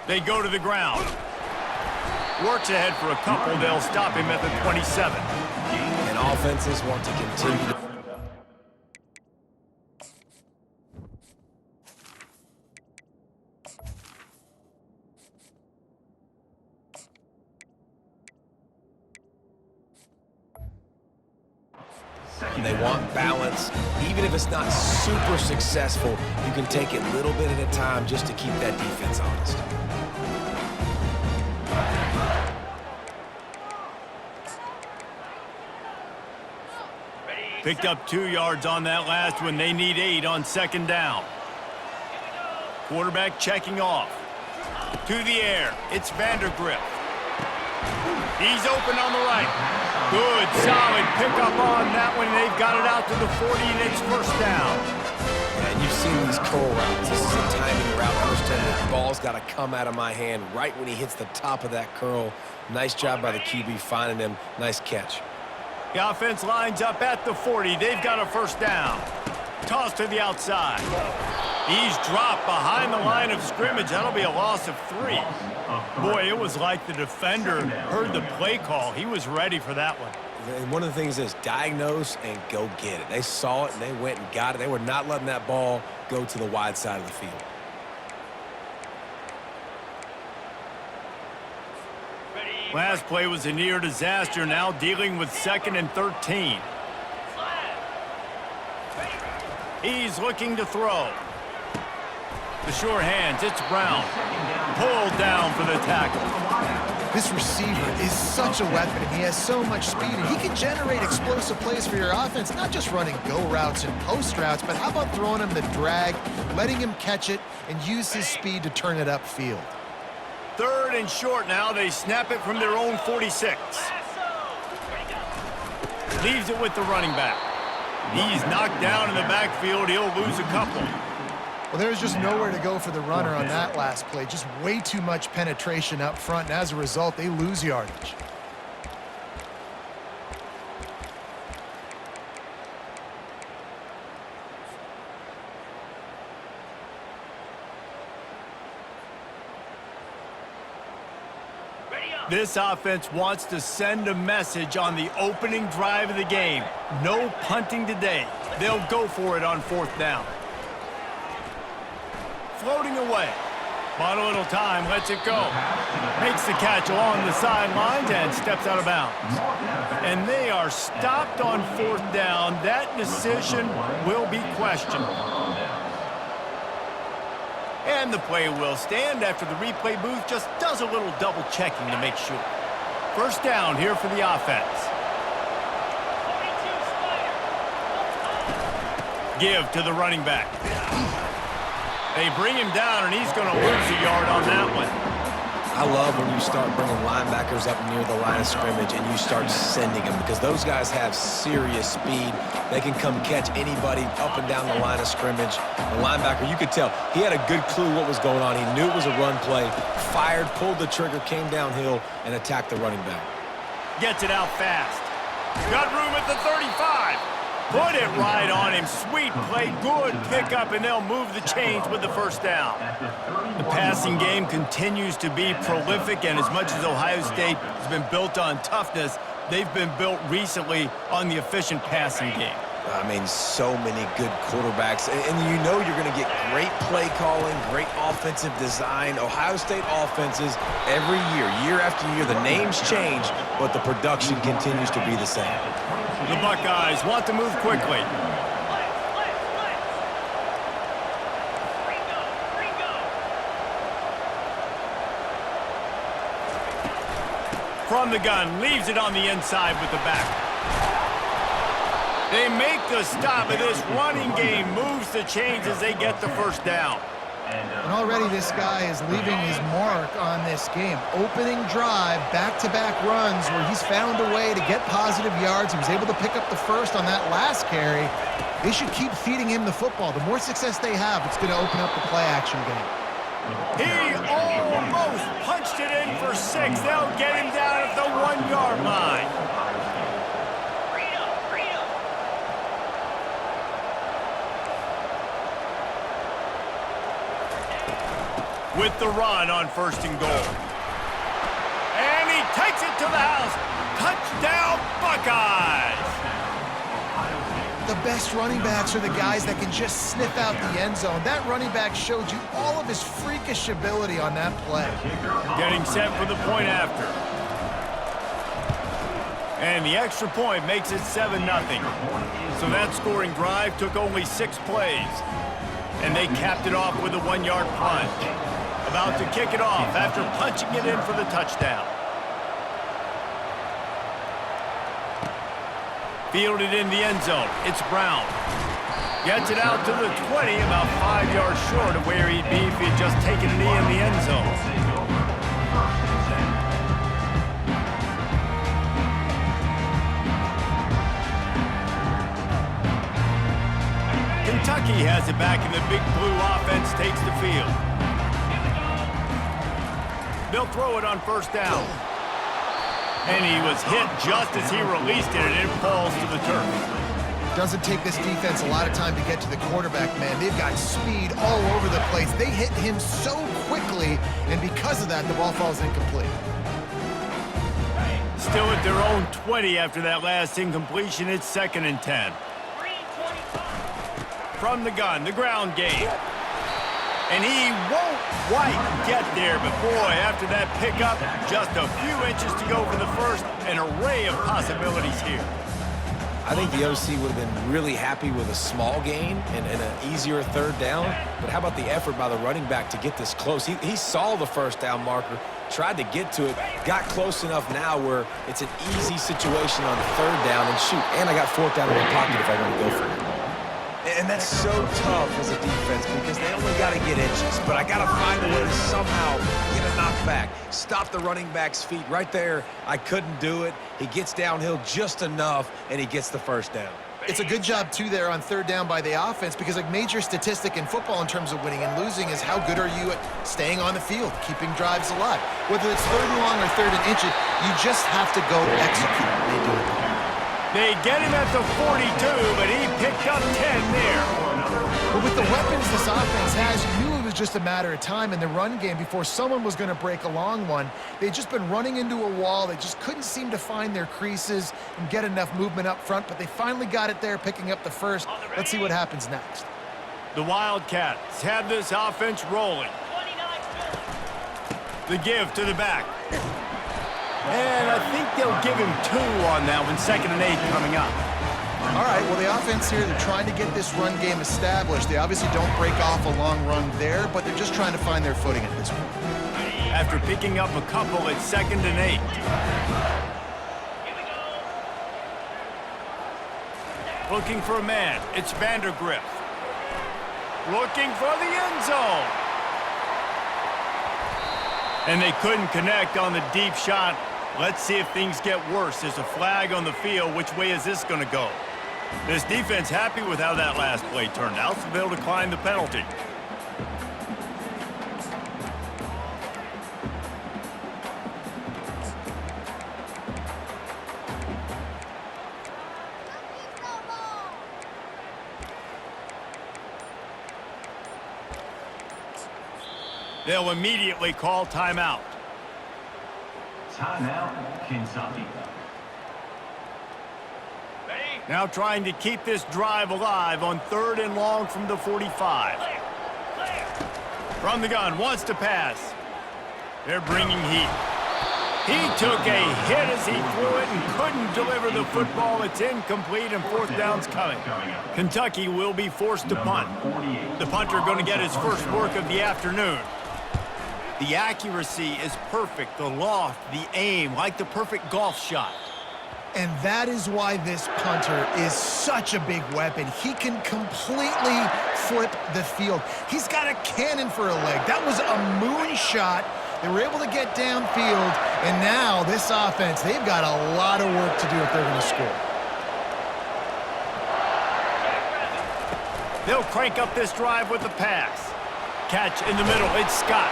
They go to the ground. Works ahead for a couple. They'll stop him at the 27. And offenses want to continue to... They want balance. Even if it's not super successful, you can take it a little bit at a time just to keep that defense honest. Picked up 2 yards on that last one. They need 8 on second down. Quarterback checking off. To the air. It's Vandergrift. He's open on the right. Good, solid pickup on that one. They've got it out to the 40, and it's first down. And you've seen these curl routes. This is a timing route. Understand the ball's got to come out of my hand right when he hits the top of that curl. Nice job by the QB finding him. Nice catch. The offense lines up at the 40. They've got a first down. Toss to the outside. He's dropped behind the line of scrimmage. That'll be a loss of 3. Boy, it was like the defender heard the play call. He was ready for that one. And one of the things is diagnose and go get it. They saw it and they went and got it. They were not letting that ball go to the wide side of the field. Last play was a near disaster, now dealing with 2nd and 13. He's looking to throw. The sure hands, it's Brown. Pulled down for the tackle. This receiver is such a weapon, and he has so much speed, and he can generate explosive plays for your offense, not just running go routes and post routes, but how about throwing him the drag, letting him catch it, and use his speed to turn it upfield. 3rd and short now. They snap it from their own 46. Leaves it with the running back. He's knocked down in the backfield. He'll lose a couple. Well, there's just nowhere to go for the runner on that last play. Just way too much penetration up front, and as a result, they lose yardage. This offense wants to send a message on the opening drive of the game. No punting today. They'll go for it on 4th down. Floating away. Bought a little time, lets it go. Makes the catch along the sidelines and steps out of bounds. And they are stopped on 4th down. That decision will be questioned. And the play will stand after the replay booth just does a little double checking to make sure. First down here for the offense. Give to the running back. They bring him down, and he's going to lose a yard on that one. I love when you start bringing linebackers up near the line of scrimmage and you start sending them, because those guys have serious speed. They can come catch anybody up and down the line of scrimmage. The linebacker, you could tell, he had a good clue what was going on. He knew it was a run play, fired, pulled the trigger, came downhill, and attacked the running back. Gets it out fast. Got room at the 35. Put it right on him. Sweet play, good pickup, and they'll move the chains with the first down. The passing game continues to be prolific, and as much as Ohio State has been built on toughness, they've been built recently on the efficient passing game. I mean, so many good quarterbacks, and you know you're going to get great play calling, great offensive design. Ohio State offenses every year after year, the names change, but the production continues to be the same. The Buckeyes want to move quickly. From the gun, leaves it on the inside with the back. They make the stop, and this running game moves the chains as they get the first down. And already this guy is leaving his mark on this game. Opening drive, back-to-back runs where he's found a way to get positive yards. He was able to pick up the first on that last carry. They should keep feeding him the football. The more success they have, it's going to open up the play-action game. He almost punched it in for 6. They'll get him down at the 1-yard line. with the run on 1st and goal. And he takes it to the house. Touchdown, Buckeyes! The best running backs are the guys that can just sniff out the end zone. That running back showed you all of his freakish ability on that play. Getting set for the point after. And the extra point makes it 7-0. So that scoring drive took only 6 plays. And they capped it off with a 1-yard plunge. About to kick it off after punching it in for the touchdown. Fielded in the end zone. It's Brown. Gets it out to the 20, about 5 yards short of where he'd be if he had just taken a knee in the end zone. Kentucky has it back, and the Big Blue offense takes the field. They'll throw it on 1st down. And he was hit just as he released it, and it falls to the turf. Doesn't take this defense a lot of time to get to the quarterback, man. They've got speed all over the place. They hit him so quickly, and because of that, the ball falls incomplete. Still at their own 20 after that last incompletion. It's 2nd and 10. From the gun, the ground game. And he won't quite get there, but boy, after that pickup, just a few inches to go for the first. An array of possibilities here. I think the OC would have been really happy with a small gain and an easier 3rd down. But how about the effort by the running back to get this close? He saw the 1st down marker, tried to get to it, got close enough now where it's an easy situation on 3rd down. And shoot, and I got 4th down in my pocket if I want to go for it. And that's so tough as a defense because they only got to get inches. But I got to find a way to somehow get a knockback, stop the running back's feet right there. I couldn't do it. He gets downhill just enough, and he gets the 1st down. It's a good job, too, there on 3rd down by the offense because a major statistic in football in terms of winning and losing is how good are you at staying on the field, keeping drives alive. Whether it's 3rd and long or 3rd and inches, you just have to go execute. They do it. They get him at the 42, but he picked up 10 there. But with the weapons this offense has, you knew it was just a matter of time in the run game before someone was going to break a long one. They'd just been running into a wall. They just couldn't seem to find their creases and get enough movement up front, but they finally got it there, picking up the first. Let's see what happens next. The Wildcats have this offense rolling. The give to the back. And I think they'll give him 2 on that one. 2nd and 8 coming up. All right, well, the offense here, they're trying to get this run game established. They obviously don't break off a long run there, but they're just trying to find their footing at this point. After picking up a couple, it's 2nd and 8. Looking for a man. It's Vandergriff. Looking for the end zone. And they couldn't connect on the deep shot. Let's see if things get worse. There's a flag on the field. Which way is this going to go? This defense happy with how that last play turned out, so they'll decline the penalty. They'll immediately call timeout. Timeout, Kentucky. Now trying to keep this drive alive on 3rd and long from the 45. From the gun, wants to pass. They're bringing heat. He took a hit as he threw it and couldn't deliver the football. It's incomplete and 4th down's coming. Kentucky will be forced to punt. The punter going to get his first work of the afternoon. The accuracy is perfect, the loft, the aim, like the perfect golf shot. And that is why this punter is such a big weapon. He can completely flip the field. He's got a cannon for a leg. That was a moonshot. They were able to get downfield, and now this offense, they've got a lot of work to do if they're going to score. They'll crank up this drive with the pass. Catch in the middle, it's Scott.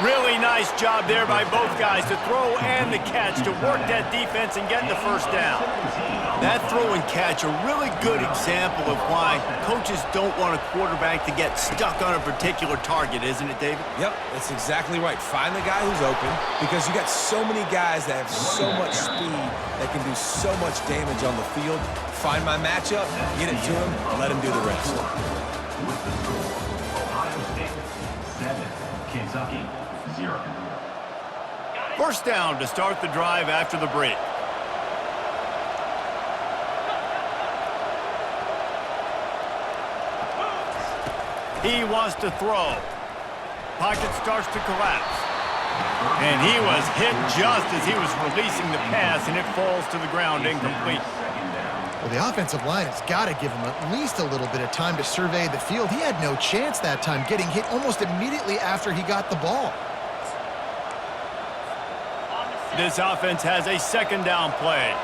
Really nice job there by both guys to throw and the catch to work that defense and get the first down. That throw and catch a really good example of why coaches don't want a quarterback to get stuck on a particular target, isn't it, David? Yep, that's exactly right. Find the guy who's open because you got so many guys that have so much speed that can do so much damage on the field. Find my matchup, get it to him, and let him do the rest. Ohio State 7, Kentucky 0. First down to start the drive after the break. He wants to throw. Pocket starts to collapse. And he was hit just as he was releasing the pass, and it falls to the ground incomplete. Well, the offensive line has got to give him at least a little bit of time to survey the field. He had no chance that time, getting hit almost immediately after he got the ball. This offense has a second down play.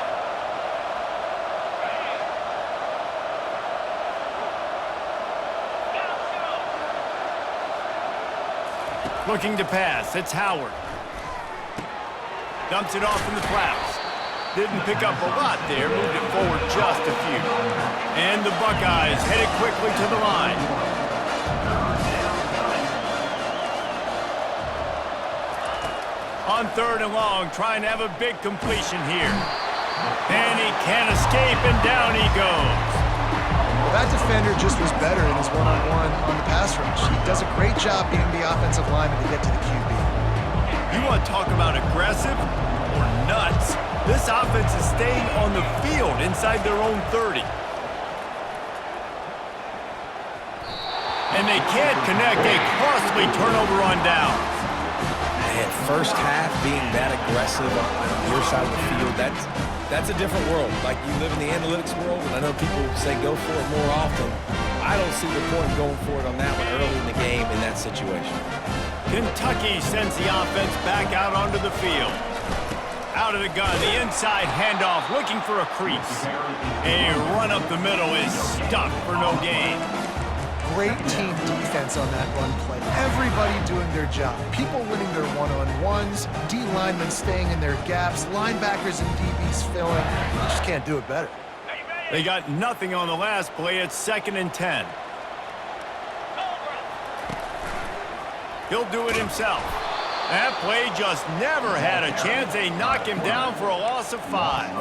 Looking to pass, it's Howard. Dumps it off in the flats. Didn't pick up a lot there, moved it forward just a few. And the Buckeyes headed quickly to the line. On third and long, trying to have a big completion here. And he can't escape, and down he goes. Well, that defender just was better in his one-on-one on the pass rush. He does a great job being the offensive lineman to get to the QB. You want to talk about aggressive or nuts? This offense is staying on the field inside their own 30. And they can't connect a costly turnover on downs. Man, first half being that aggressive on your side of the field, that's a different world. Like, you live in the analytics world, and I know people say go for it more often. I don't see the point of going for it on that one early in the game in that situation. Kentucky sends the offense back out onto the field. Out of the gun, the inside handoff, looking for a crease. A run up the middle is stuck for no gain. Great team defense on that run play. Everybody doing their job. People winning their one-on-ones, D linemen staying in their gaps, linebackers and DBs filling. You just can't do it better. They got nothing on the last play. It's 2nd and 10. He'll do it himself. That play just never had a chance. They knock him down for a loss of 5.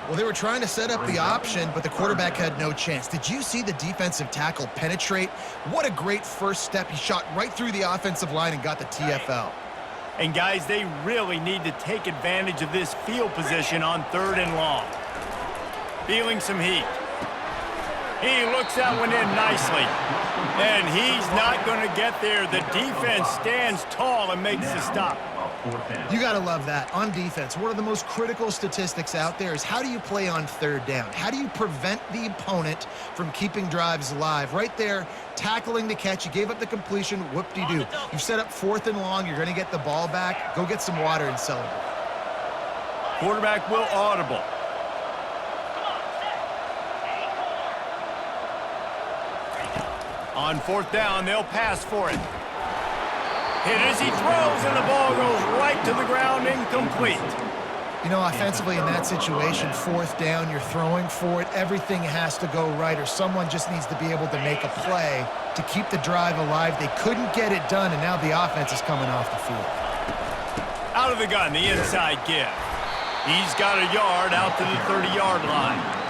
Well, they were trying to set up the option, but the quarterback had no chance. Did you see the defensive tackle penetrate? What a great first step. He shot right through the offensive line and got the TFL. And guys, they really need to take advantage of this field position on 3rd and long. Feeling some heat. He looks that one in nicely. And he's not going to get there. The defense stands tall and makes the stop. You got to love that. On defense, one of the most critical statistics out there is how do you play on 3rd down? How do you prevent the opponent from keeping drives alive? Right there, tackling the catch. You gave up the completion. Whoop-de-doo. You've set up 4th and long. You're going to get the ball back. Go get some water and celebrate. Quarterback will audible. On 4th down, they'll pass for it. Hit as he throws, and the ball goes right to the ground, incomplete. You know, offensively in that situation, 4th down, you're throwing for it. Everything has to go right, or someone just needs to be able to make a play to keep the drive alive. They couldn't get it done, and now the offense is coming off the field. Out of the gun, the inside give. He's got a yard out to the 30-yard line.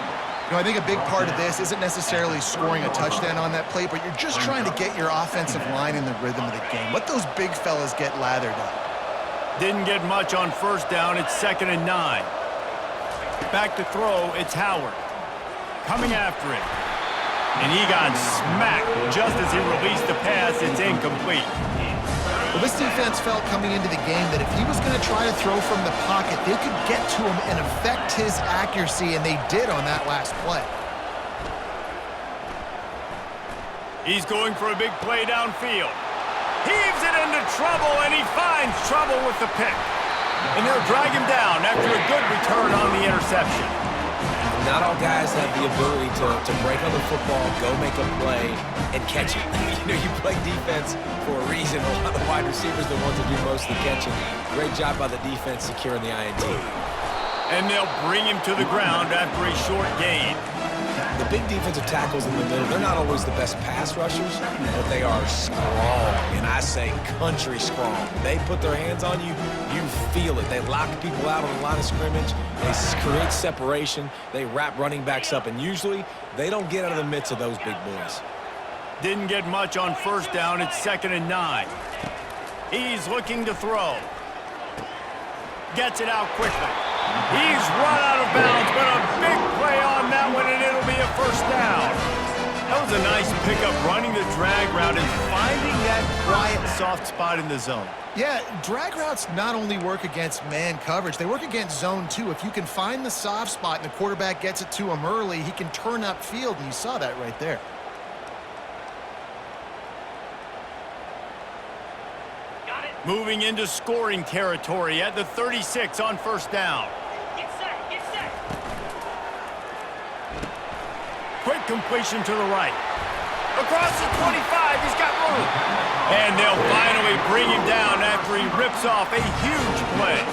You know, I think a big part of this isn't necessarily scoring a touchdown on that play, but you're just trying to get your offensive line in the rhythm of the game. Let those big fellas get lathered up. Didn't get much on 1st down. It's 2nd and 9. Back to throw, it's Howard. Coming after it. And he got smacked just as he released the pass. It's incomplete. Well, this defense felt coming into the game that if he was going to try to throw from the pocket, they could get to him and affect his accuracy, and they did on that last play. He's going for a big play downfield. Heaves it into trouble, and he finds trouble with the pick. And they'll drag him down after a good return on the interception. Not all guys have the ability to break on the football, go make a play, and catch it. You play defense for a reason. A lot of wide receivers are the ones that do most of the catching. Great job by the defense securing the INT. And they'll bring him to the ground after a short gain. The big defensive tackles in the middle, they're not always the best pass rushers, but they are strong, and I say country strong. They put their hands on you, you feel it. They lock people out on the line of scrimmage. They create separation. They wrap running backs up, and usually they don't get out of the midst of those big boys. Didn't get much on first down. It's 2nd and 9. He's looking to throw. Gets it out quickly. He's run out of bounds, but a big play on that one, and it'll be a first down. That was a nice pickup, running the drag route and finding that quiet, soft spot in the zone. Yeah, drag routes not only work against man coverage, they work against zone too. If you can find the soft spot and the quarterback gets it to him early, he can turn upfield, and you saw that right there. Moving into scoring territory at the 36 on first down. Get set, get set. Quick completion to the right. Across the 25, he's got room. And they'll finally bring him down after he rips off a huge play.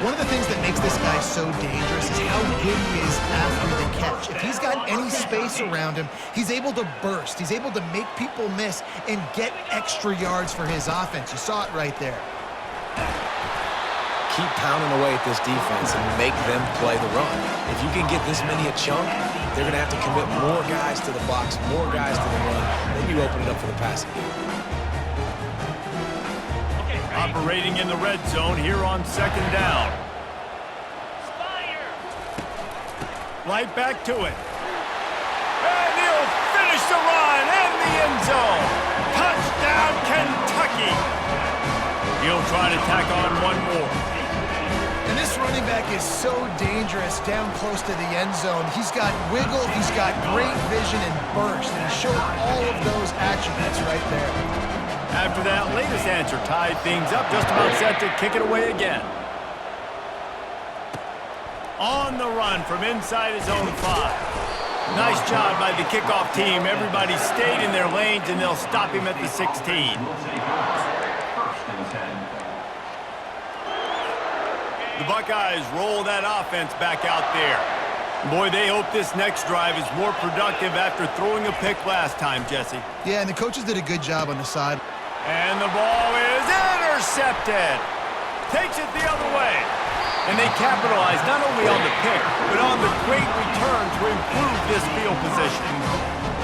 One of the things that makes this guy so dangerous is how good he is after the catch. If he's got any space around him, he's able to burst. He's able to make people miss and get extra yards for his offense. You saw it right there. Keep pounding away at this defense and make them play the run. If you can get this many a chunk, they're going to have to commit more guys to the box, more guys to the run. Then you open it up for the passing game. Operating in the red zone here on 2nd down. Spire. Right back to it. And he'll finish the run in the end zone. Touchdown, Kentucky. He'll try to tack on one more. And this running back is so dangerous down close to the end zone. He's got wiggle, he's got great vision and burst, and he showed all of those attributes right there. After that latest answer tied things up, just about set to kick it away again. On the run from inside his own 5. Nice job by the kickoff team. Everybody stayed in their lanes, and they'll stop him at the 16. The Buckeyes roll that offense back out there. Boy, they hope this next drive is more productive after throwing a pick last time, Jesse. Yeah, and the coaches did a good job on the side. And the ball is intercepted. Takes it the other way. And they capitalize not only on the pick, but on the great return to improve this field position.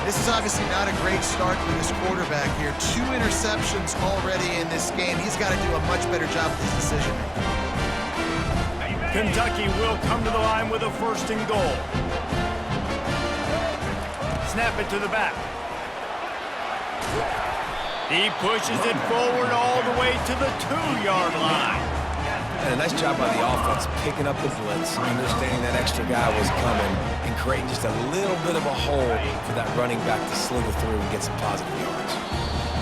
This is obviously not a great start for this quarterback here. 2 interceptions already in this game. He's got to do a much better job with his decision-making. Kentucky will come to the line with a 1st and goal. Snap it to the back. He pushes it forward all the way to the 2-yard line. And a nice job by the offense picking up the blitz, understanding that extra guy was coming, and creating just a little bit of a hole for that running back to slither through and get some positive yards.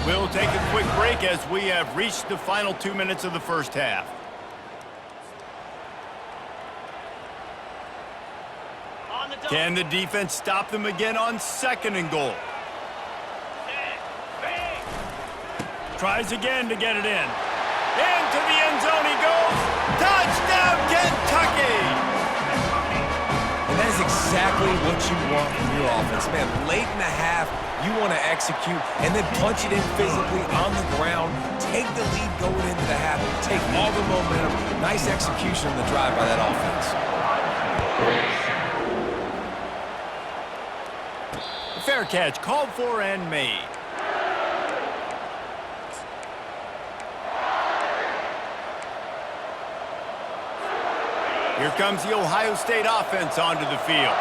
We'll take a quick break as we have reached the final 2 minutes of the first half. Can the defense stop them again on 2nd and goal? Tries again to get it in. Into the end zone he goes. Touchdown, Kentucky! And that is exactly what you want from your offense, man. Late in the half, you want to execute and then punch it in physically on the ground. Take the lead going into the half. Take all the momentum. Nice execution in the drive by that offense. Fair catch, called for and made. Here comes the Ohio State offense onto the field.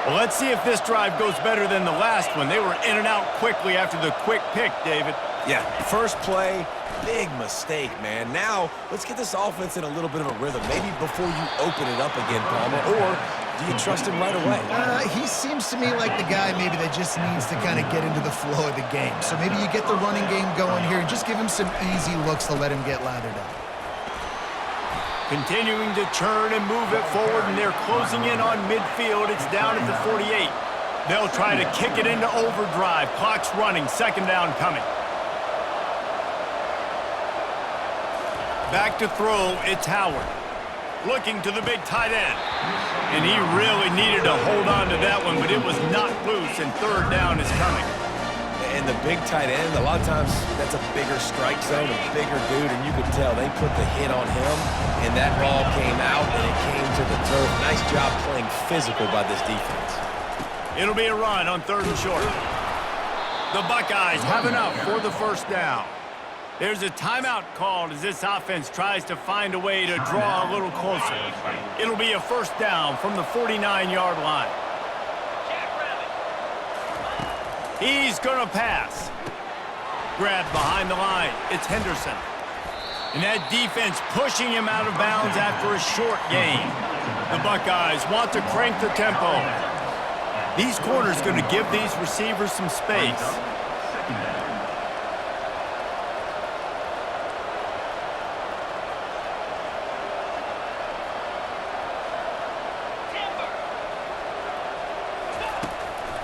Well, let's see if this drive goes better than the last one. They were in and out quickly after the quick pick, David. Yeah, first play, big mistake, man. Now, let's get this offense in a little bit of a rhythm. Maybe before you open it up again, Palmer, or do you trust him right away? He seems to me like the guy maybe that just needs to kind of get into the flow of the game. So maybe you get the running game going here and just give him some easy looks to let him get lathered up. Continuing to churn and move it forward, and they're closing in on midfield. It's down at the 48. They'll try to kick it into overdrive. Clock's running, second down coming. Back to throw, it's Howard. Looking to the big tight end. And he really needed to hold on to that one, but it was not loose, and third down is coming. And the big tight end, a lot of times that's a bigger strike zone, a bigger dude, and you could tell they put the hit on him, and that ball came out, and it came to the turf. Nice job playing physical by this defense. It'll be a run on third and short. The Buckeyes have enough for the first down. There's a timeout called as this offense tries to find a way to draw a little closer. It'll be a first down from the 49-yard line. He's going to pass. Grabbed behind the line. It's Henderson. And that defense pushing him out of bounds after a short gain. The Buckeyes want to crank the tempo. These corners going to give these receivers some space.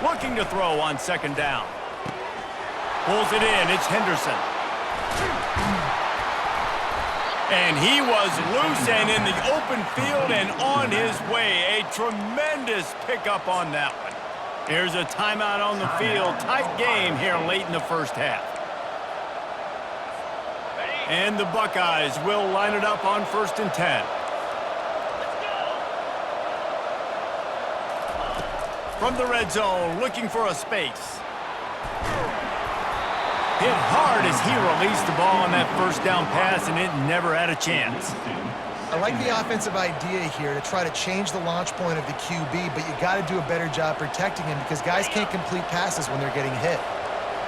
Looking to throw on second down. Pulls it in. It's Henderson. And he was loose and in the open field and on his way. A tremendous pickup on that one. Here's a timeout on the field. Tight game here late in the first half. And the Buckeyes will line it up on 1st and 10. From the red zone, looking for a space. Hit hard as he released the ball on that first down pass, and it never had a chance. I like the offensive idea here to try to change the launch point of the QB, but you got to do a better job protecting him because guys can't complete passes when they're getting hit.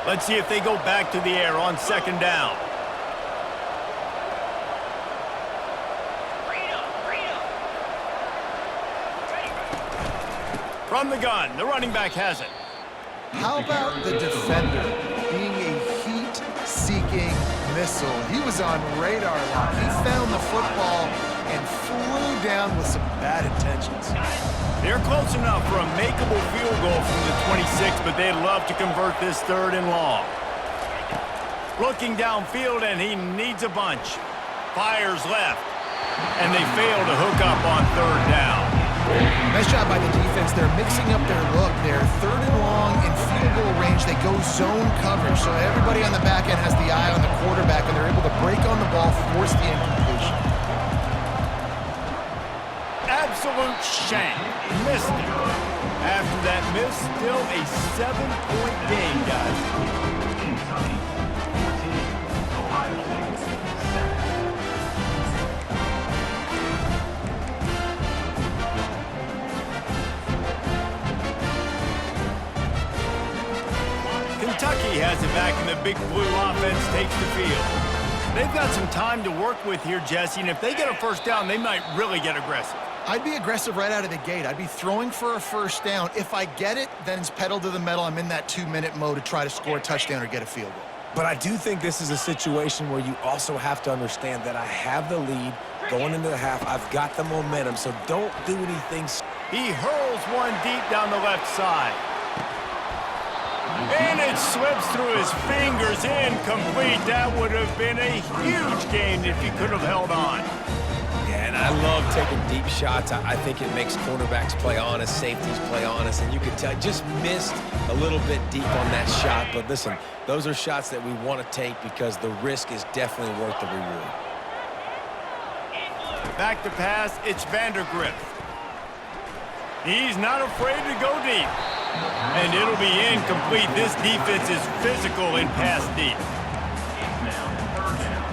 Let's see if they go back to the air on second down. From the gun, the running back has it. How about the defender being a heat-seeking missile? He was on radar lock. He found the football and flew down with some bad intentions. They're close enough for a makeable field goal from the 26, but they'd love to convert this third and long. Looking downfield, and he needs a bunch. Fires left, and they fail to hook up on third down. Nice job by the defense. They're mixing up their look. They're third and long in field goal range. They go zone coverage, so everybody on the back end has the eye on the quarterback, and they're able to break on the ball, force the incompletion. Absolute shank. Missed it. After that miss, still a 7-point game, guys. Kentucky 14, Ohio State 7. Kentucky has it back, and the big blue offense takes the field. They've got some time to work with here, Jesse, and if they get a first down, they might really get aggressive. I'd be aggressive right out of the gate. I'd be throwing for a first down. If I get it, then it's pedal to the metal. I'm in that 2-minute mode to try to score a touchdown or get a field goal. But I do think this is a situation where you also have to understand that I have the lead going into the half. I've got the momentum, so don't do anything. He hurls one deep down the left side. And it slips through his fingers, incomplete. That would have been a huge gain if he could have held on. Yeah, and I love taking deep shots. I think it makes cornerbacks play honest, safeties play honest, and you can tell just missed a little bit deep on that shot. But listen, those are shots that we want to take because the risk is definitely worth the reward. Back to pass, it's Vandergrift. He's not afraid to go deep. And it'll be incomplete. This defense is physical in pass deep. It's now third down.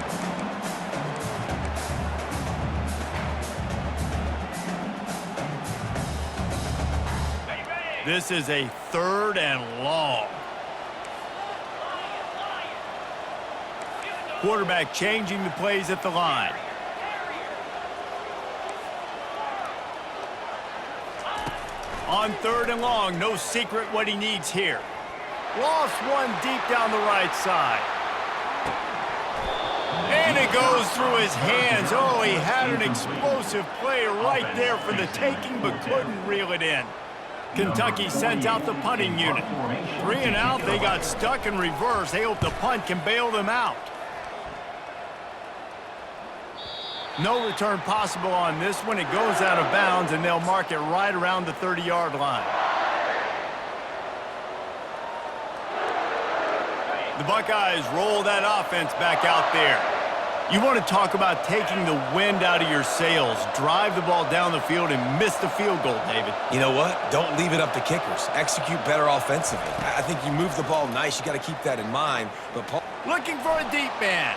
This is a third and long. Quarterback changing the plays at the line. On third and long, no secret what he needs here. Lost one deep down the right side. And it goes through his hands. Oh, he had an explosive play right there for the taking, but couldn't reel it in. Kentucky sent out the punting unit. 3 and out, they got stuck in reverse. They hope the punt can bail them out. No return possible on this one. It goes out of bounds, and they'll mark it right around the 30-yard line. The Buckeyes roll that offense back out there. You want to talk about taking the wind out of your sails. Drive the ball down the field and miss the field goal, David. You know what? Don't leave it up to kickers. Execute better offensively. I think you move the ball nice. You got to keep that in mind. But Paul... Looking for a deep man.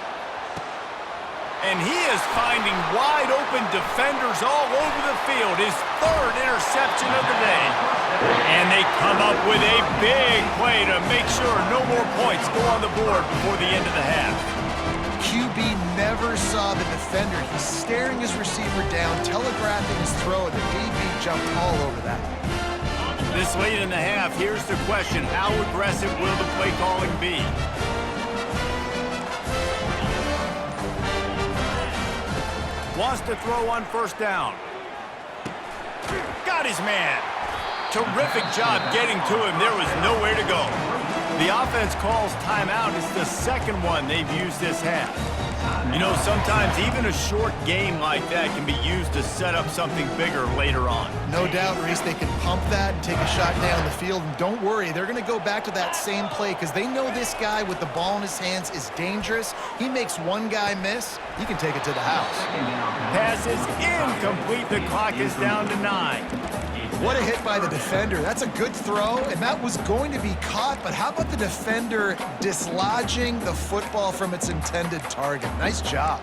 And he is finding wide open defenders all over the field. His 3rd interception of the day. And they come up with a big play to make sure no more points go on the board before the end of the half. QB never saw the defender. He's staring his receiver down, telegraphing his throw, and the DB jumped all over that. This late in the half, here's the question. How aggressive will the play calling be? Wants to throw on 1st down. Got his man. Terrific job getting to him. There was nowhere to go. The offense calls timeout. It's the 2nd one they've used this half. You know, sometimes even a short game like that can be used to set up something bigger later on. No doubt, Reese, they can pump that and take a shot down the field. And don't worry, they're going to go back to that same play because they know this guy with the ball in his hands is dangerous. He makes one guy miss, he can take it to the house. Pass is incomplete. The clock is down to 9. What a hit by the defender. That's a good throw, and that was going to be caught, but how about the defender dislodging the football from its intended target? Nice job.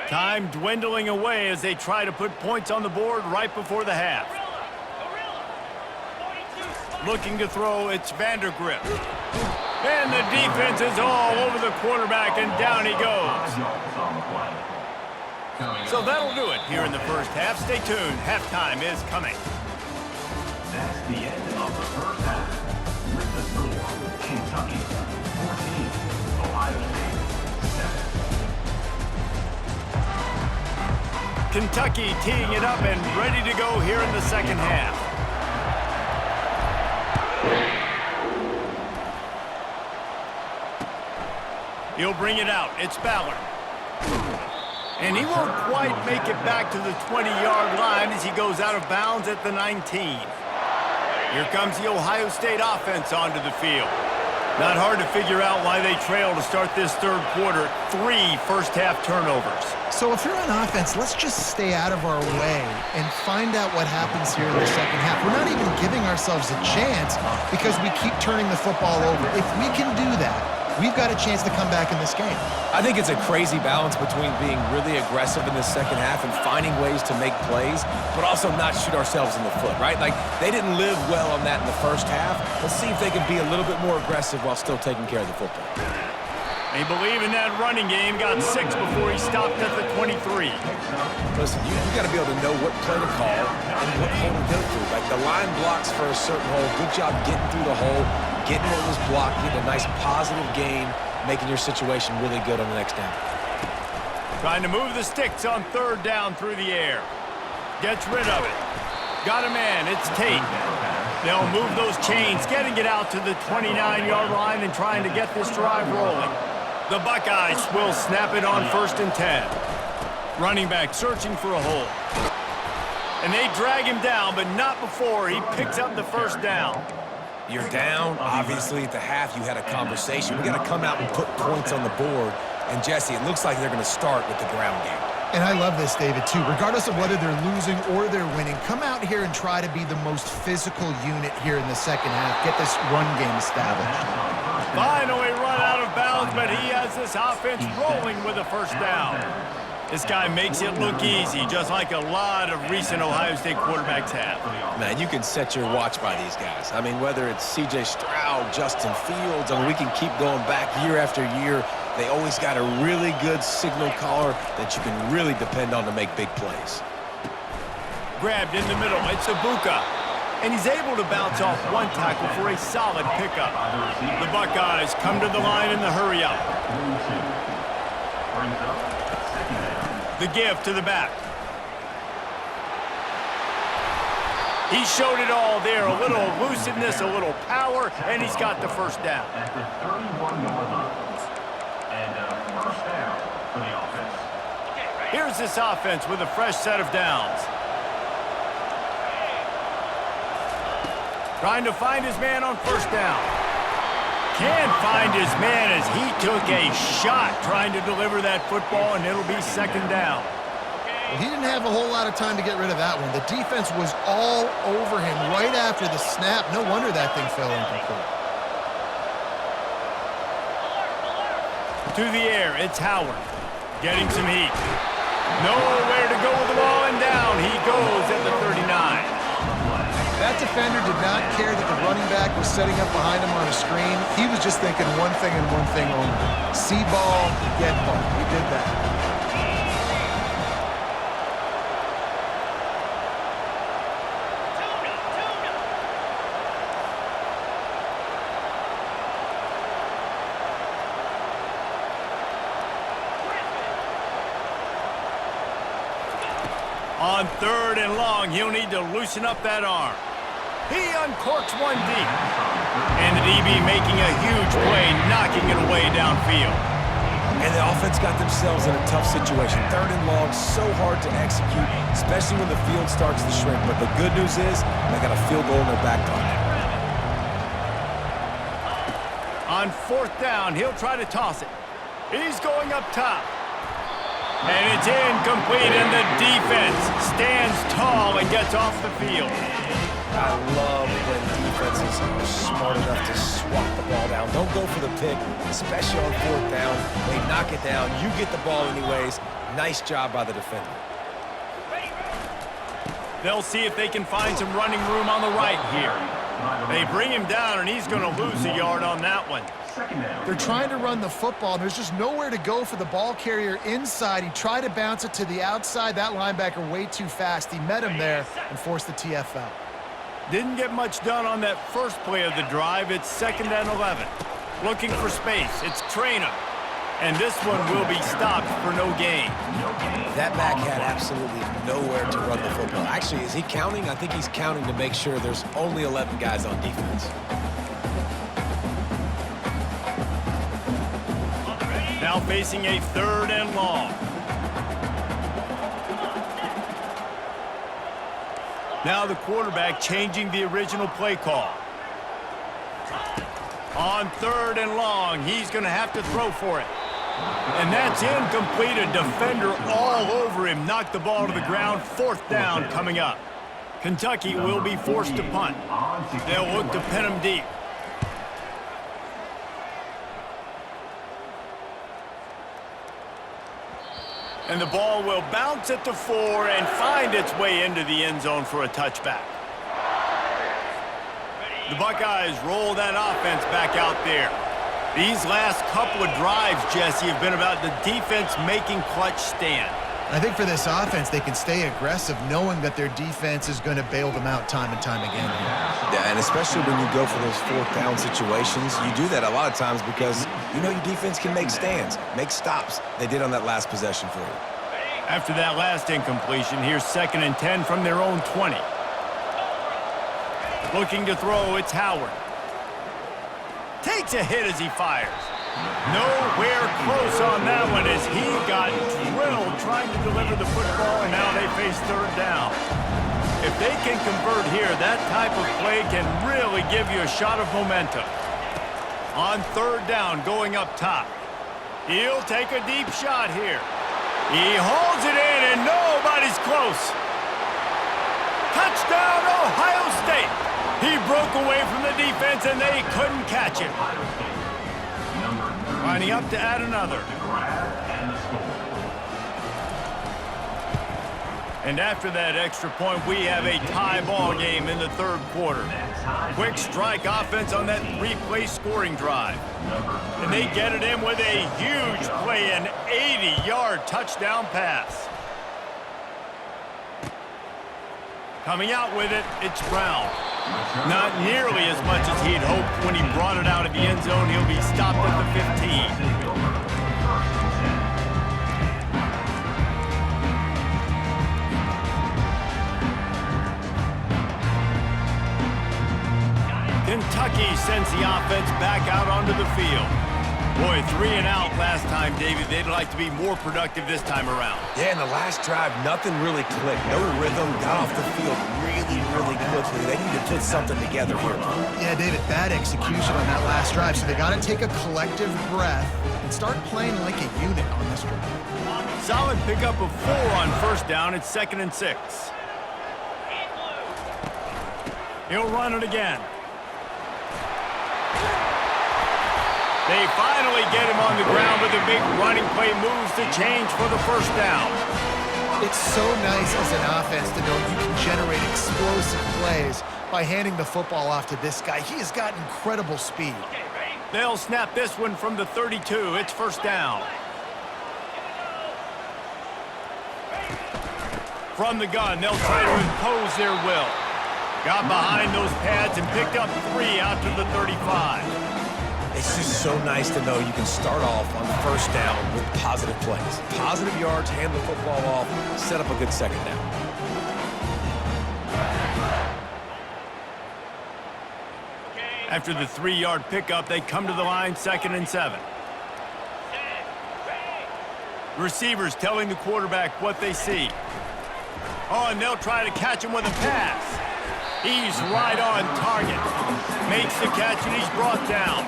Time dwindling away as they try to put points on the board right before the half. Looking to throw, it's Vandergrift. And the defense is all over the quarterback, and down he goes. So that'll do it here in the first half. Stay tuned. Halftime is coming. That's the end of the first half. With the score, Kentucky 14, Ohio State 7. Kentucky teeing it up and ready to go here in the second half. He'll bring it out. It's Ballard. And he won't quite make it back to the 20-yard line as he goes out of bounds at the 19. Here comes the Ohio State offense onto the field. Not hard to figure out why they trail to start this 3rd quarter. 3 first-half turnovers. So if you're on offense, let's just stay out of our way and find out what happens here in the second half. We're not even giving ourselves a chance because we keep turning the football over. If we can do that, we've got a chance to come back in this game. I think it's a crazy balance between being really aggressive in the second half and finding ways to make plays, but also not shoot ourselves in the foot, right? Like, they didn't live well on that in the first half. Let's see if they can be a little bit more aggressive while still taking care of the football. They believe in that running game. Got 6 before he stopped at the 23. Listen, you got to be able to know what play to call and what hole to go through. Like, the line blocks for a certain hole. Good job getting through the hole, getting what was blocked, getting a nice positive gain, making your situation really good on the next down. Trying to move the sticks on 3rd down through the air. Gets rid of it. Got a man. It's Tate. They'll move those chains, getting it out to the 29-yard line and trying to get this drive rolling. The Buckeyes will snap it on 1st and 10. Running back searching for a hole. And they drag him down, but not before he picks up the 1st down. You're down. Obviously, at the half, you had a conversation. We got to come out and put points on the board. And, Jesse, it looks like they're going to start with the ground game. And I love this, David, too. Regardless of whether they're losing or they're winning, come out here and try to be the most physical unit here in the second half. Get this run game established. Finally run out of bounds, but he has this offense rolling with a 1st down. This guy makes it look easy, just like a lot of recent Ohio State quarterbacks have. Man, you can set your watch by these guys. I mean, whether it's C.J. Stroud, Justin Fields, I mean, we can keep going back year after year. They always got a really good signal caller that you can really depend on to make big plays. Grabbed in the middle. It's Ibuka. And he's able to bounce off one tackle for a solid pickup. The Buckeyes come to the line in the hurry-up. The give to the back. He showed it all there. A little elusiveness, a little power, and he's got the first down. At the 31-yard line. And first down for the offense. Here's this offense with a fresh set of downs. Trying to find his man on first down. Can't find his man as he took a shot trying to deliver that football, and it'll be second down. Well, he didn't have a whole lot of time to get rid of that one. The defense was all over him right after the snap. No wonder that thing fell incomplete. To the air, it's Howard. Getting some heat. Nowhere to go with the ball, and down he goes at the 39. That defender did not care that the running back was setting up behind him on a screen. He was just thinking one thing and one thing only. See ball, get ball. He did that. On third and long, he'll need to loosen up that arm. He uncorks one deep. And the DB making a huge play, knocking it away downfield. And the offense got themselves in a tough situation. Third and long, so hard to execute, especially when the field starts to shrink. But the good news is they got a field goal in their back pocket. On fourth down, he'll try to toss it. He's going up top. And it's incomplete, and the defense stands tall and gets off the field. I love when defenses are smart enough to swat the ball down. Don't go for the pick, especially on fourth down. They knock it down. You get the ball anyways. Nice job by the defender. They'll see if they can find some running room on the right here. They bring him down, and he's going to lose a yard on that one. They're trying to run the football, and there's just nowhere to go for the ball carrier inside. He tried to bounce it to the outside. That linebacker way too fast. He met him there and forced the TFL. Didn't get much done on that first play of the drive. It's 2nd and 11. Looking for space. It's Traynor. And this one will be stopped for no gain. That back had absolutely nowhere to run the football. Actually, is he counting? I think he's counting to make sure there's only 11 guys on defense. Now facing a 3rd and long. Now the quarterback changing the original play call. On 3rd and long, he's going to have to throw for it. And that's incomplete. A defender all over him. Knocked the ball to the ground. 4th down coming up. Kentucky will be forced to punt. They'll look to pin him deep. And the ball will bounce at the 4 and find its way into the end zone for a touchback. The Buckeyes roll that offense back out there. These last couple of drives, Jesse, have been about the defense making clutch stand. I think for this offense, they can stay aggressive knowing that their defense is going to bail them out time and time again here. Yeah, and especially when you go for those 4th down situations, you do that a lot of times because you know your defense can make stands, make stops. They did on that last possession for you. After that last incompletion, here's 2nd and 10 from their own 20. Looking to throw, it's Howard. Takes a hit as he fires. Nowhere close on that one as he got drilled trying to deliver the football, and now they face 3rd down. If they can convert here, that type of play can really give you a shot of momentum. On 3rd down, going up top. He'll take a deep shot here. He holds it in, and nobody's close. Touchdown, Ohio State. He broke away from the defense, and they couldn't catch him. Lining up to add another. And after that extra point, we have a tie ball game in the 3rd quarter. Quick strike offense on that three-play scoring drive. And they get it in with a huge play, an 80-yard touchdown pass. Coming out with it, it's Brown. Not nearly as much as he'd hoped when he brought it out of the end zone. He'll be stopped at the 15. Kentucky sends the offense back out onto the field. Boy, 3 and out last time, David. They'd like to be more productive this time around. Yeah, in the last drive, nothing really clicked. No rhythm, got off the field really quickly. They need to put something together here. Yeah, David, bad execution on that last drive, so they got to take a collective breath and start playing like a unit on this drive. Solid pickup of 4 on first down. It's 2nd and 6. He'll run it again. They finally get him on the ground with a big running play, moves the change for the first down. It's so nice as an offense to know you can generate explosive plays by handing the football off to this guy. He has got incredible speed. They'll snap this one from the 32. It's first down. From the gun, they'll try to impose their will. Got behind those pads and picked up 3 out to the 35. It's just so nice to know you can start off on first down with positive plays. Positive yards, hand the football off, set up a good second down. After the 3-yard pickup, they come to the line, 2nd and 7. Receivers telling the quarterback what they see. Oh, and they'll try to catch him with a pass. He's right on target. Makes the catch, and he's brought down.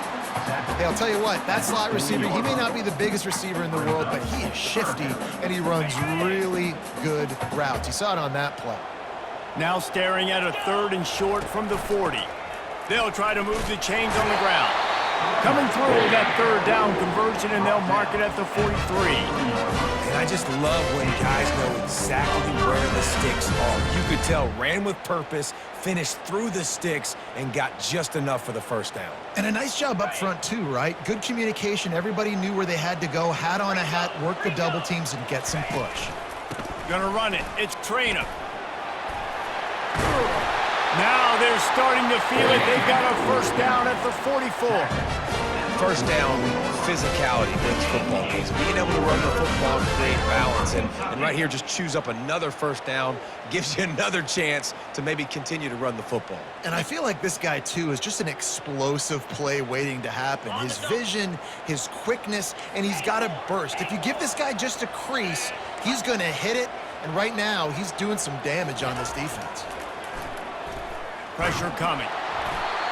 Hey, I'll tell you what, that slot receiver, he may not be the biggest receiver in the world, but he is shifty, and he runs really good routes. You saw it on that play. Now staring at a 3rd and short from the 40. They'll try to move the chains on the ground. Coming through that 3rd down conversion, and they'll mark it at the 43. And I just love when guys know exactly where the sticks are. You could tell, ran with purpose, finished through the sticks, and got just enough for the first down. And a nice job up front, too, right? Good communication. Everybody knew where they had to go. Hat on a hat, work the double teams, and get some push. Gonna run it. It's Trainer. Now they're starting to feel it. They've got a first down at the 44. First down, physicality wins football games. Being able to run the football and create balance. And right here, just choose up another first down, gives you another chance to maybe continue to run the football. And I feel like this guy, too, is just an explosive play waiting to happen. His vision, his quickness, and he's got a burst. If you give this guy just a crease, he's going to hit it. And right now, he's doing some damage on this defense. Pressure coming.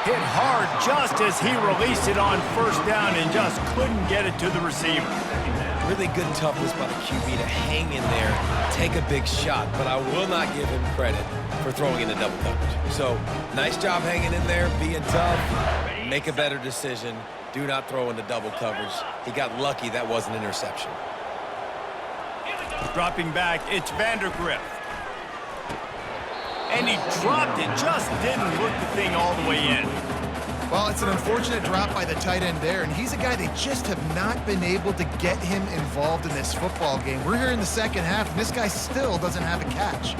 Hit hard just as he released it on first down and just couldn't get it to the receiver. Really good toughness by the QB to hang in there, take a big shot, but I will not give him credit for throwing into double coverage. So, nice job hanging in there, being tough, make a better decision, do not throw into double coverage. He got lucky that was an interception. Dropping back, it's Vandergrift. And he dropped it, just didn't work the thing all the way in. Well, it's an unfortunate drop by the tight end there, and he's a guy they just have not been able to get him involved in this football game. We're here in the second half, and this guy still doesn't have a catch.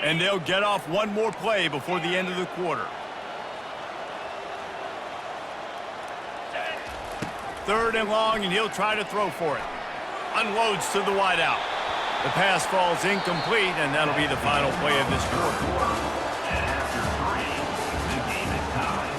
And they'll get off one more play before the end of the quarter. 3rd and long, and he'll try to throw for it. Unloads to the wideout. The pass falls incomplete, and that'll be the final play of this quarter. And after 3, the game is tied.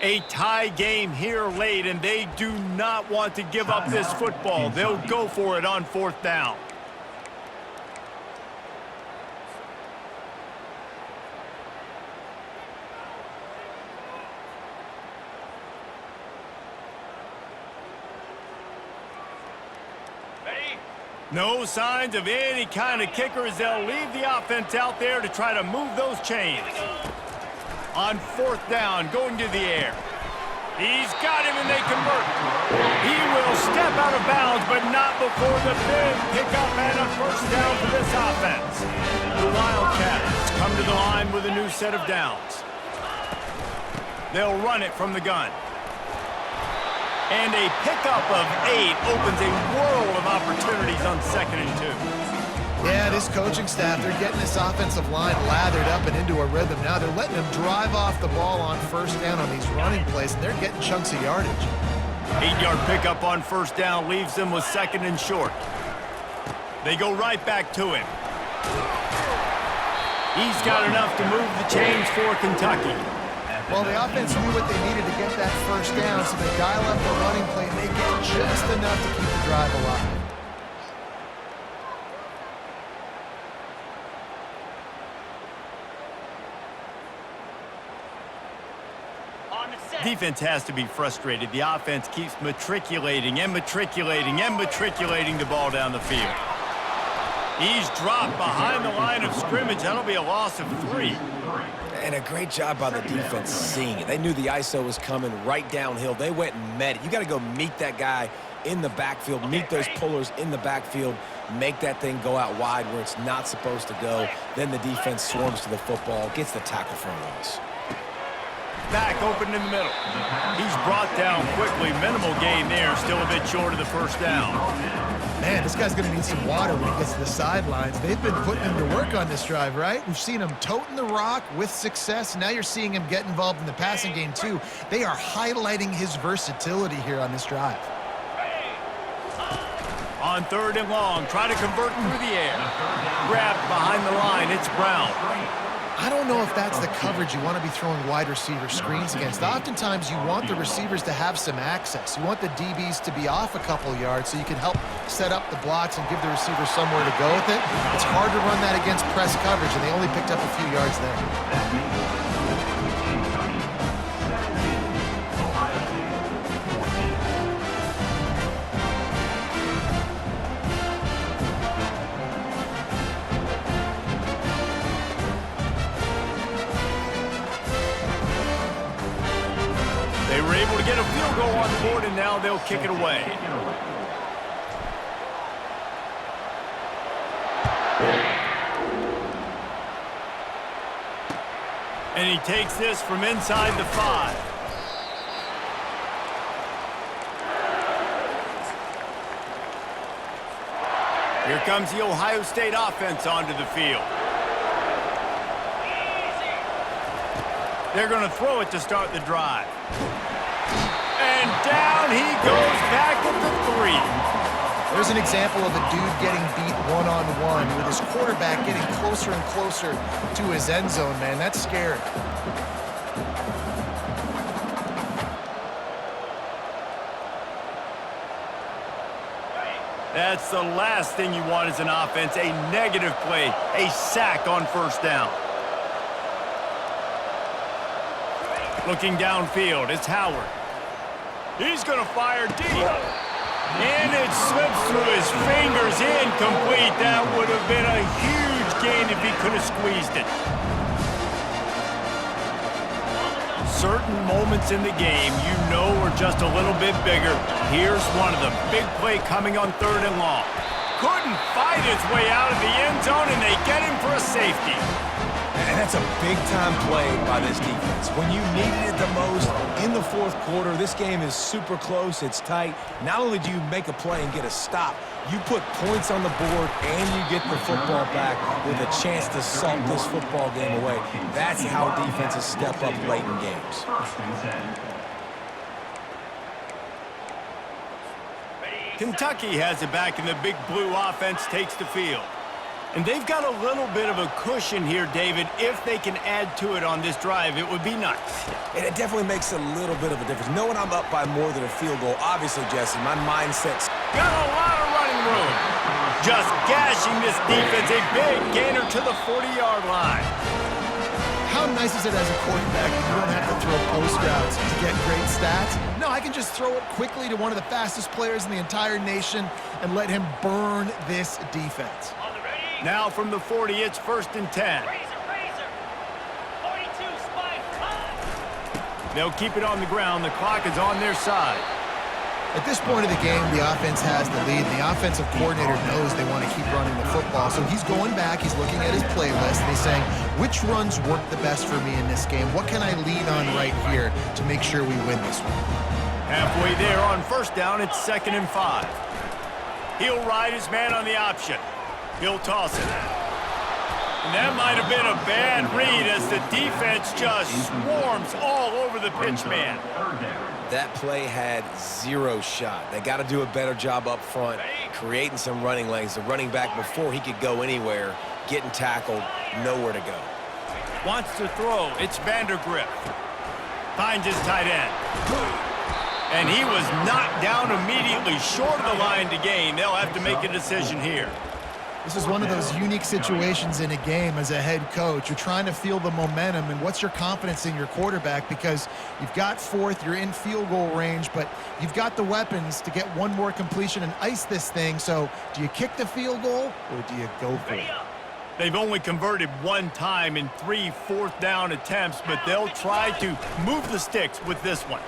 A tie game here late, and they do not want to give up this football. They'll go for it on 4th down. No signs of any kind of kicker as they'll leave the offense out there to try to move those chains. On 4th down, going to the air. He's got him and they convert. He will step out of bounds, but not before the big pickup and a 1st down for this offense. The Wildcats come to the line with a new set of downs. They'll run it from the gun. And a pickup of 8 opens a world of opportunities on 2nd and 2. Yeah, this coaching staff, they're getting this offensive line lathered up and into a rhythm. Now they're letting them drive off the ball on 1st down on these running plays, and they're getting chunks of yardage. 8-yard pickup on 1st down leaves them with 2nd and short. They go right back to him. He's got enough to move the chains for Kentucky. Well, the offense knew what they needed to get that 1st down, so they dial up the running play, and they get just enough to keep the drive alive. Defense has to be frustrated. The offense keeps matriculating and matriculating and matriculating the ball down the field. He's dropped behind the line of scrimmage. That'll be a loss of 3. And a great job by the defense seeing it. They knew the ISO was coming right downhill. They went and met it. You got to go meet that guy in the backfield, meet those pullers in the backfield, make that thing go out wide where it's not supposed to go. Then the defense swarms to the football, gets the tackle for a loss. Back open in the middle. He's brought down quickly. Minimal gain there. Still a bit short of the 1st down. Man, this guy's going to need some water when he gets to the sidelines. They've been putting him to work on this drive, right? We've seen him toting the rock with success. Now you're seeing him get involved in the passing game, too. They are highlighting his versatility here on this drive. On 3rd and long, try to convert through the air. Grabbed behind the line. It's Brown. I don't know if that's the coverage you want to be throwing wide receiver screens against. Oftentimes, you want the receivers to have some access. You want the DBs to be off a couple yards so you can help set up the blocks and give the receiver somewhere to go with it. It's hard to run that against press coverage, and they only picked up a few yards there. They were able to get a field goal on the board, and now they'll kick it away. And he takes this from inside the 5. Here comes the Ohio State offense onto the field. They're going to throw it to start the drive. And down he goes back at the 3. There's an example of a dude getting beat one-on-one with his quarterback getting closer and closer to his end zone, man. That's scary. That's the last thing you want as an offense, a negative play, a sack on 1st down. Looking downfield, it's Howard. He's going to fire deep. And it slips through his fingers, incomplete. That would have been a huge gain if he could have squeezed it. Certain moments in the game you know are just a little bit bigger. Here's one of them. Big play coming on 3rd and long. Couldn't fight his way out of the end zone, and they get him for a safety. And that's a big-time play by this defense. When you needed it the most in the 4th quarter, this game is super close, it's tight. Not only do you make a play and get a stop, you put points on the board and you get the football back with a chance to salt this football game away. That's how defenses step up late in games. Kentucky has it back, and the big blue offense takes the field. And they've got a little bit of a cushion here, David. If they can add to it on this drive, it would be nice. And it definitely makes a little bit of a difference. Knowing I'm up by more than a field goal, obviously, Jesse, my mindset's Got a lot of running room. Just gashing this defense. A big gainer to the 40-yard line. How nice is it as a quarterback that you don't have to throw post routes to get great stats? No, I can just throw it quickly to one of the fastest players in the entire nation and let him burn this defense. On the ready. Now from the 40, it's 1st and 10. Razor. 42, spike, time. They'll keep it on the ground. The clock is on their side. At this point of the game, the offense has the lead, and the offensive coordinator knows they want to keep running the football. So he's going back, he's looking at his playlist, and he's saying, which runs work the best for me in this game? What can I lean on right here to make sure we win this one? Halfway there on 1st down, it's 2nd and 5. He'll ride his man on the option. He'll toss it. And that might have been a bad read as the defense just swarms all over the pitch man. That play had zero shot. They got to do a better job up front, creating some running lanes. The running back, before he could go anywhere, getting tackled, nowhere to go. Wants to throw. It's Vandergrift. Finds his tight end. And he was knocked down immediately short of the line to gain. They'll have to make a decision here. This is one of those unique situations in a game as a head coach. You're trying to feel the momentum, and what's your confidence in your quarterback? Because you've got 4th, you're in field goal range, but you've got the weapons to get one more completion and ice this thing. So do you kick the field goal, or do you go for it? They've only converted one time in 3 4th down attempts, but they'll try to move the sticks with this one.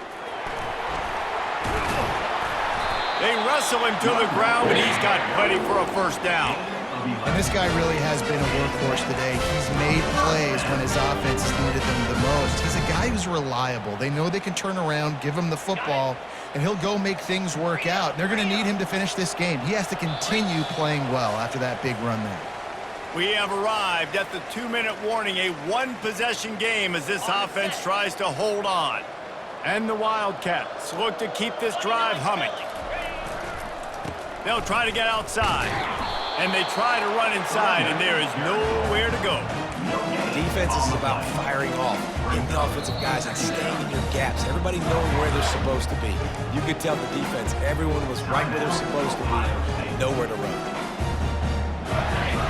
They wrestle him to the ground, but he's got plenty for a 1st down. And this guy really has been a workhorse today. He's made plays when his offense has needed them the most. He's a guy who's reliable. They know they can turn around, give him the football, and he'll go make things work out. They're going to need him to finish this game. He has to continue playing well after that big run there. We have arrived at the 2-minute warning, a one-possession game as this offense tries to hold on. And the Wildcats look to keep this drive humming. They'll try to get outside, and they try to run inside, and there is nowhere to go. Defense is about firing off in the offensive guys and staying in your gaps. Everybody knowing where they're supposed to be. You could tell the defense, everyone was right where they're supposed to be, nowhere to run.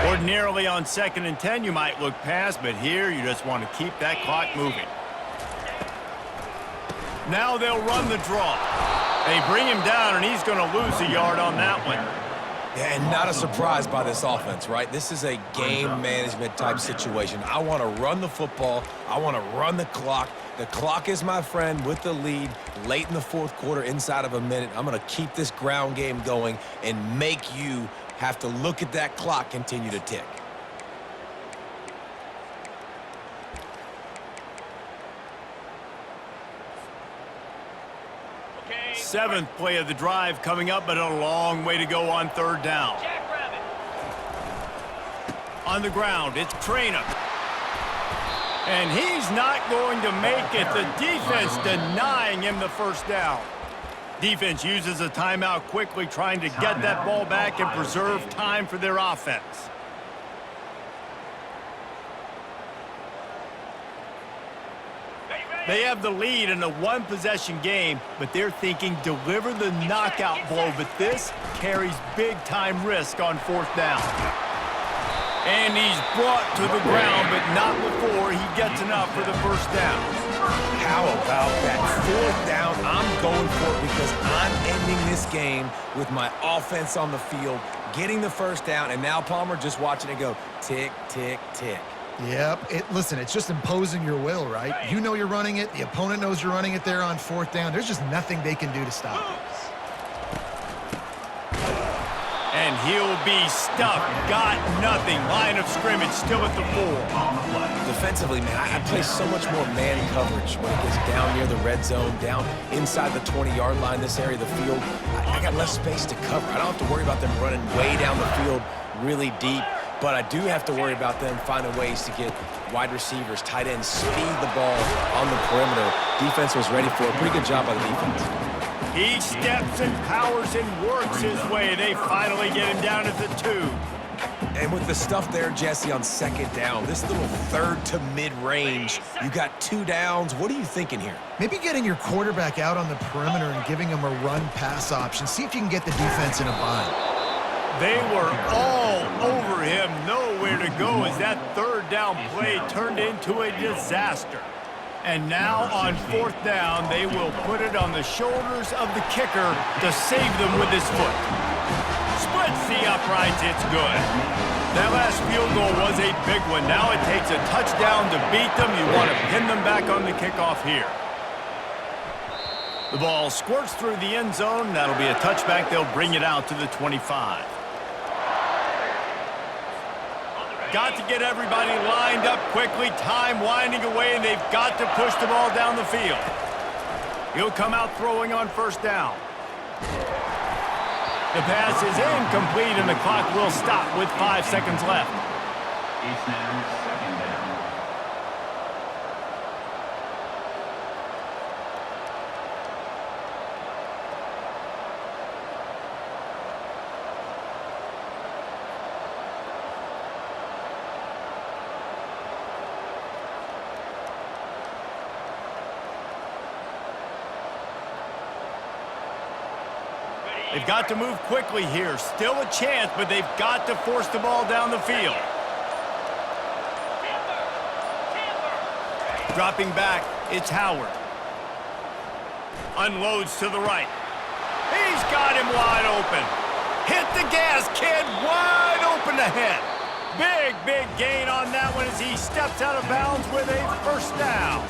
Ordinarily on 2nd and 10, you might look past, but here you just want to keep that clock moving. Now they'll run the draw. They bring him down, and he's going to lose a yard on that one. Yeah, and not a surprise by this offense, right? This is a game management type situation. I want to run the football. I want to run the clock. The clock is my friend with the lead late in the 4th quarter, inside of a minute. I'm going to keep this ground game going and make you have to look at that clock continue to tick. Okay. 7th play of the drive coming up, but a long way to go on 3rd down. Jackrabbit. On the ground, it's Trainer. And he's not going to make it. The defense denying him the 1st down. Defense uses a timeout quickly, trying to get that ball back and preserve time for their offense. They have the lead in a one-possession game, but they're thinking deliver the knockout blow, but this carries big-time risk on 4th down. And he's brought to the ground, but not before he gets enough for the 1st down. How about that 4th down? I'm going for it because I'm ending this game with my offense on the field, getting the 1st down, and now Palmer just watching it go tick, tick, tick. Yep. Listen, it's just imposing your will, right? You know you're running it. The opponent knows you're running it there on 4th down. There's just nothing they can do to stop it. And he'll be stuck. Got nothing. Line of scrimmage still at the 4. Defensively, man, I play so much more man coverage when it gets down near the red zone, down inside the 20-yard line, this area of the field. I got less space to cover. I don't have to worry about them running way down the field really deep, but I do have to worry about them finding ways to get wide receivers, tight ends, speed the ball on the perimeter. Defense was ready for a pretty good job by the defense. He steps and powers and works his way. They finally get him down at the 2. And with the stuff there, Jesse, on second down, this little third to mid-range, you got 2 downs. What are you thinking here? Maybe getting your quarterback out on the perimeter and giving him a run-pass option. See if you can get the defense in a bind. They were all over him, nowhere to go as that third down play turned into a disaster. And now on 4th down, they will put it on the shoulders of the kicker to save them with his foot. Splits the uprights, it's good. That last field goal was a big one. Now it takes a touchdown to beat them. You want to pin them back on the kickoff here. The ball squirts through the end zone. That'll be a touchback. They'll bring it out to the 25. Got to get everybody lined up quickly. Time winding away, and they've got to push the ball down the field. He'll come out throwing on 1st down. The pass is incomplete, and the clock will stop with 5 seconds left. It's now 2nd down. They've got to move quickly here. Still a chance, but they've got to force the ball down the field. Dropping back, it's Howard. Unloads to the right. He's got him wide open. Hit the gas, kid. Wide open ahead. Big gain on that one as he steps out of bounds with a 1st down.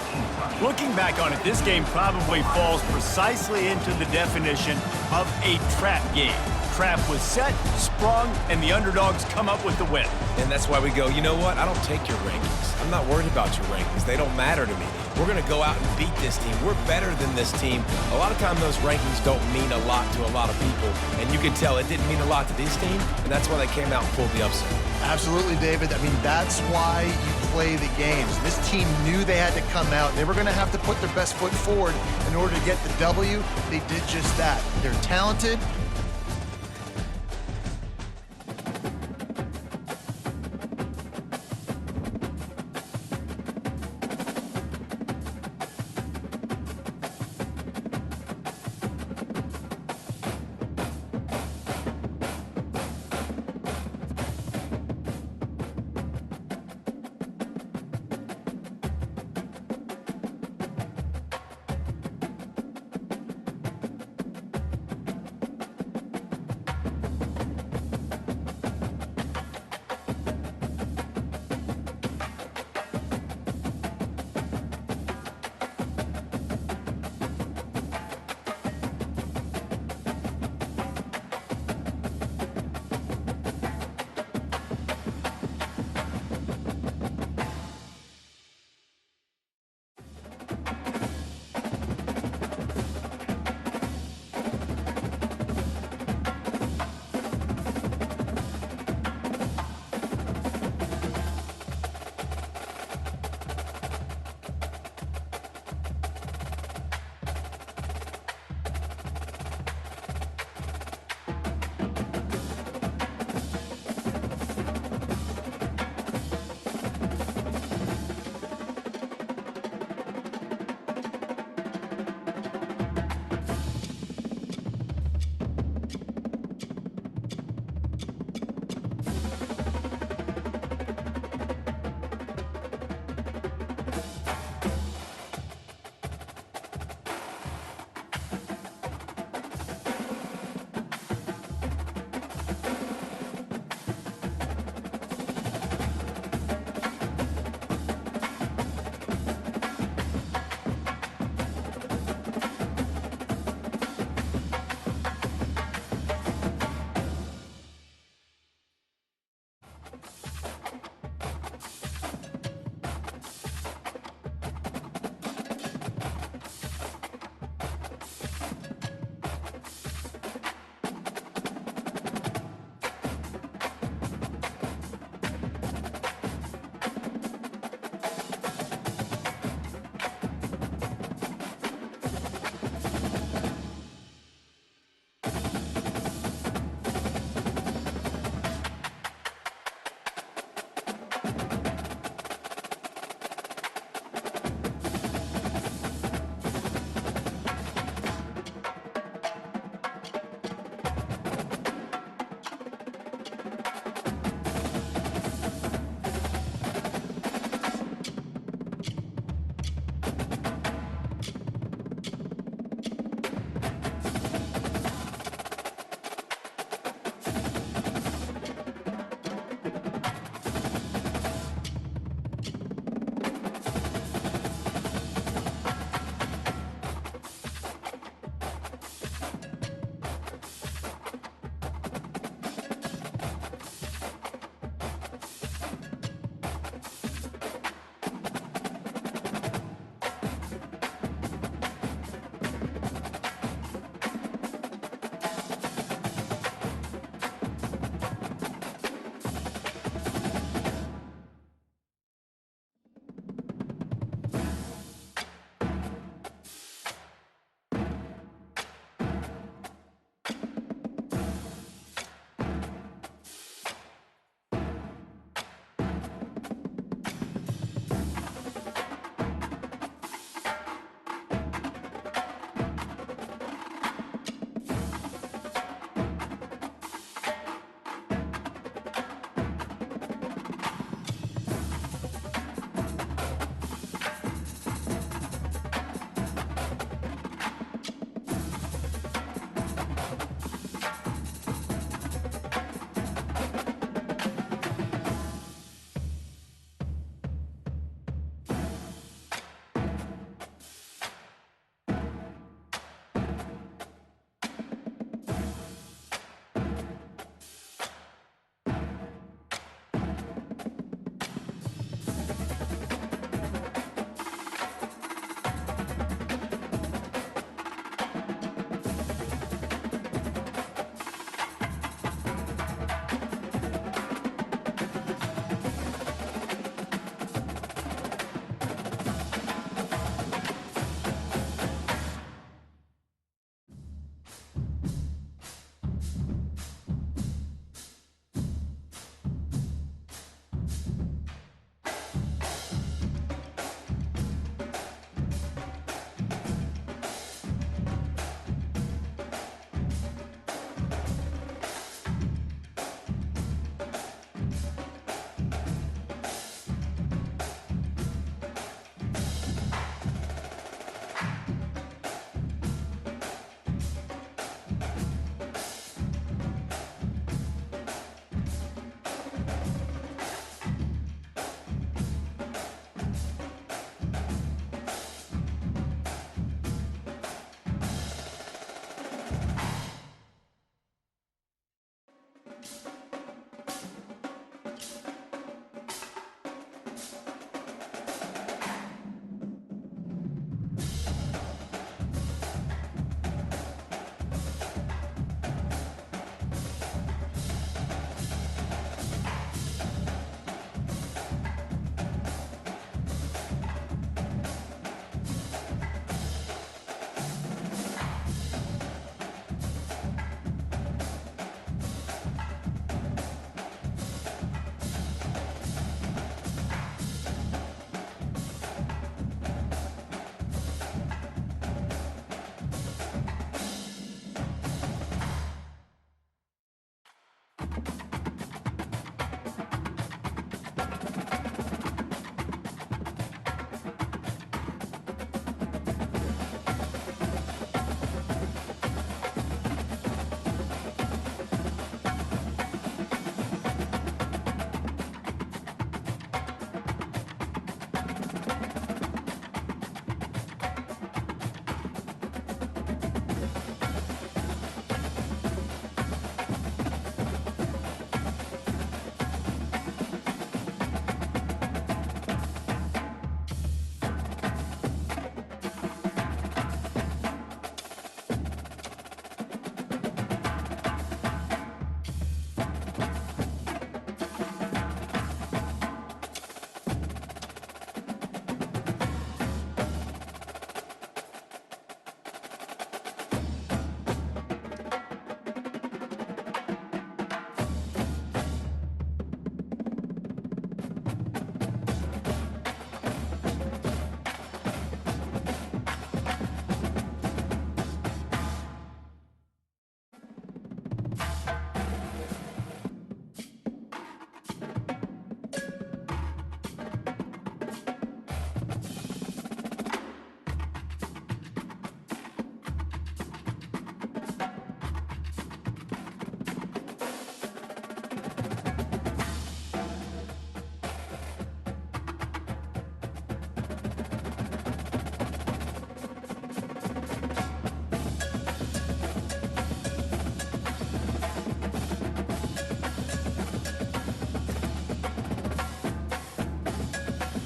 Looking back on it, this game probably falls precisely into the definition of a trap game. Trap was set, sprung, and the underdogs come up with the win. And that's why we go, you know what? I don't take your rankings. I'm not worried about your rankings. They don't matter to me. We're going to go out and beat this team. We're better than this team. A lot of time those rankings don't mean a lot to a lot of people. And you can tell it didn't mean a lot to this team, and that's why they came out and pulled the upset. Absolutely, David. I mean, that's why you play the games. This team knew they had to come out. They were going to have to put their best foot forward in order to get the W. They did just that. They're talented.